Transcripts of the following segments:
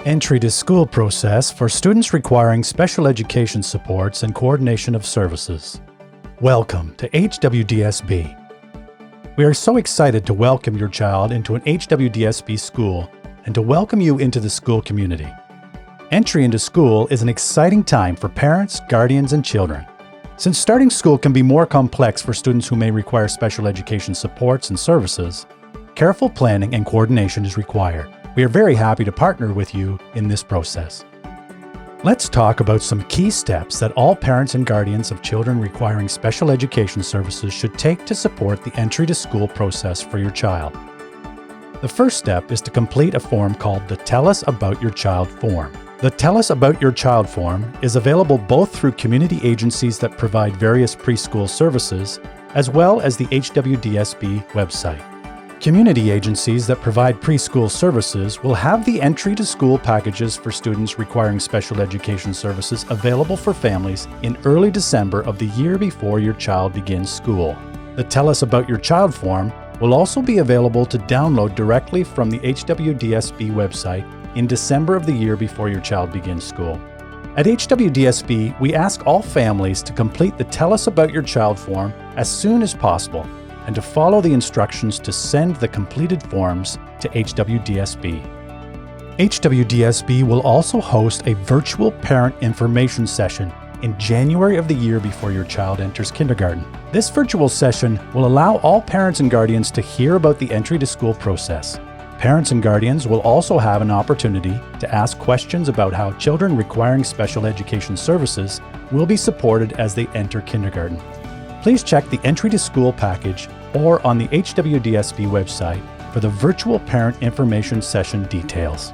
Entry to school process for students requiring special education supports and coordination of services. Welcome to HWDSB. We are so excited to welcome your child into an HWDSB school and to welcome you into the school community. Entry into school is an exciting time for parents, guardians, and children. Since starting school can be more complex for students who may require special education supports and services, careful planning and coordination is required. We are very happy to partner with you in this process. Let's talk about some key steps that all parents and guardians of children requiring special education services should take to support the entry to school process for your child. The first step is to complete a form called the Tell Us About Your Child form. The Tell Us About Your Child form is available both through community agencies that provide various preschool services, as well as the HWDSB website. Community agencies that provide preschool services will have the entry to school packages for students requiring special education services available for families in early December of the year before your child begins school. The Tell Us About Your Child form will also be available to download directly from the HWDSB website in December of the year before your child begins school. At HWDSB, we ask all families to complete the Tell Us About Your Child form as soon as possible and to follow the instructions to send the completed forms to HWDSB. HWDSB will also host a virtual parent information session in January of the year before your child enters kindergarten. This virtual session will allow all parents and guardians to hear about the entry to school process. Parents and guardians will also have an opportunity to ask questions about how children requiring special education services will be supported as they enter kindergarten. Please check the Entry to School package or on the HWDSB website for the virtual parent information session details.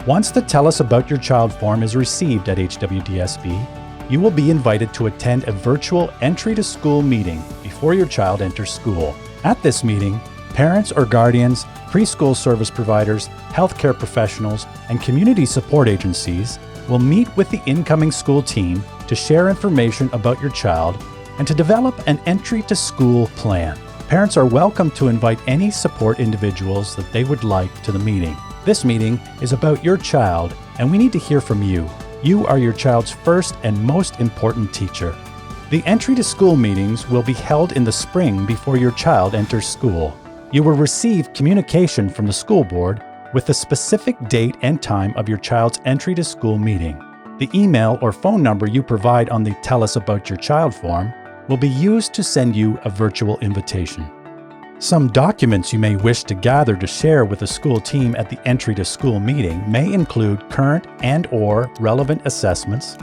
Once the Tell Us About Your Child form is received at HWDSB, you will be invited to attend a virtual Entry to School meeting before your child enters school. At this meeting, parents or guardians, preschool service providers, healthcare professionals, and community support agencies will meet with the incoming school team to share information about your child and to develop an entry to school plan. Parents are welcome to invite any support individuals that they would like to the meeting. This meeting is about your child, and we need to hear from you. You are your child's first and most important teacher. The entry to school meetings will be held in the spring before your child enters school. You will receive communication from the school board with the specific date and time of your child's entry to school meeting. The email or phone number you provide on the Tell Us About Your Child form will be used to send you a virtual invitation. Some documents you may wish to gather to share with the school team at the entry to school meeting may include current and/or relevant assessments,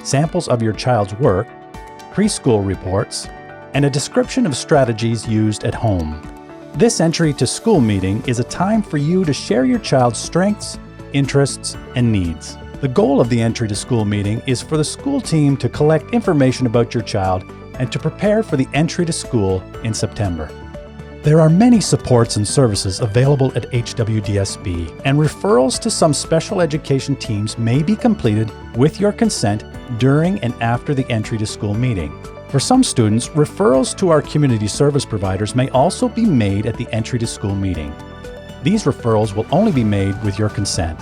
samples of your child's work, preschool reports, and a description of strategies used at home. This entry to school meeting is a time for you to share your child's strengths, interests, and needs. The goal of the entry to school meeting is for the school team to collect information about your child and to prepare for the entry to school in September. There are many supports and services available at HWDSB, and referrals to some special education teams may be completed with your consent during and after the entry to school meeting. For some students, referrals to our community service providers may also be made at the entry to school meeting. These referrals will only be made with your consent.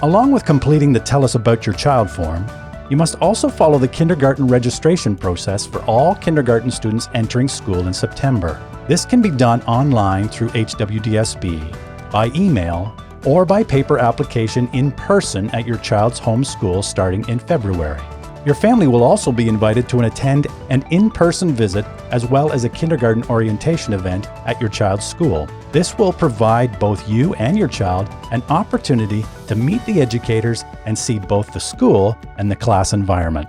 Along with completing the Tell Us About Your Child form, you must also follow the kindergarten registration process for all kindergarten students entering school in September. This can be done online through HWDSB, by email, or by paper application in person at your child's home school starting in February. Your family will also be invited to attend an in-person visit as well as a kindergarten orientation event at your child's school. This will provide both you and your child an opportunity to meet the educators and see both the school and the class environment.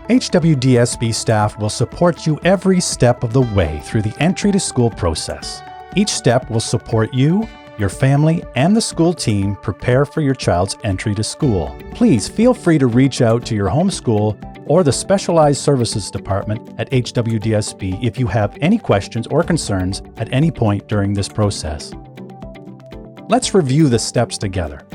HWDSB staff will support you every step of the way through the entry to school process. Each step will support you, your family, and the school team prepare for your child's entry to school. Please feel free to reach out to your home school or the Specialized Services Department at HWDSB if you have any questions or concerns at any point during this process. Let's review the steps together.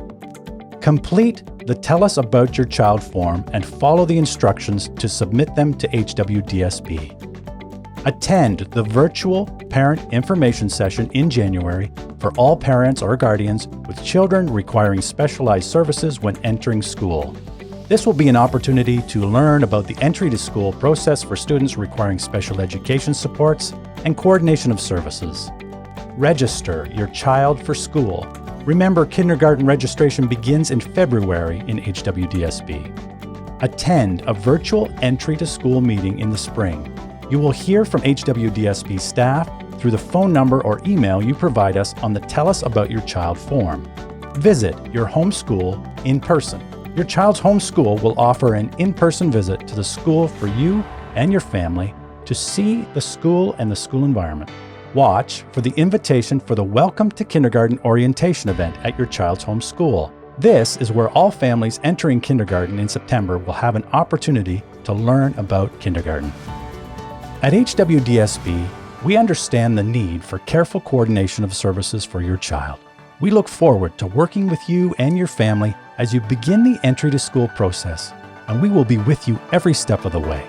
Complete the Tell Us About Your Child form and follow the instructions to submit them to HWDSB. Attend the virtual parent information session in January for all parents or guardians with children requiring specialized services when entering school. This will be an opportunity to learn about the entry to school process for students requiring special education supports and coordination of services. Register your child for school. Remember, kindergarten registration begins in February in HWDSB. Attend a virtual entry to school meeting in the spring. You will hear from HWDSB staff through the phone number or email you provide us on the Tell Us About Your Child form. Visit your home school in person. Your child's home school will offer an in-person visit to the school for you and your family to see the school and the school environment. Watch for the invitation for the Welcome to Kindergarten orientation event at your child's home school. This is where all families entering kindergarten in September will have an opportunity to learn about kindergarten. At HWDSB, we understand the need for careful coordination of services for your child. We look forward to working with you and your family as you begin the entry to school process, and we will be with you every step of the way.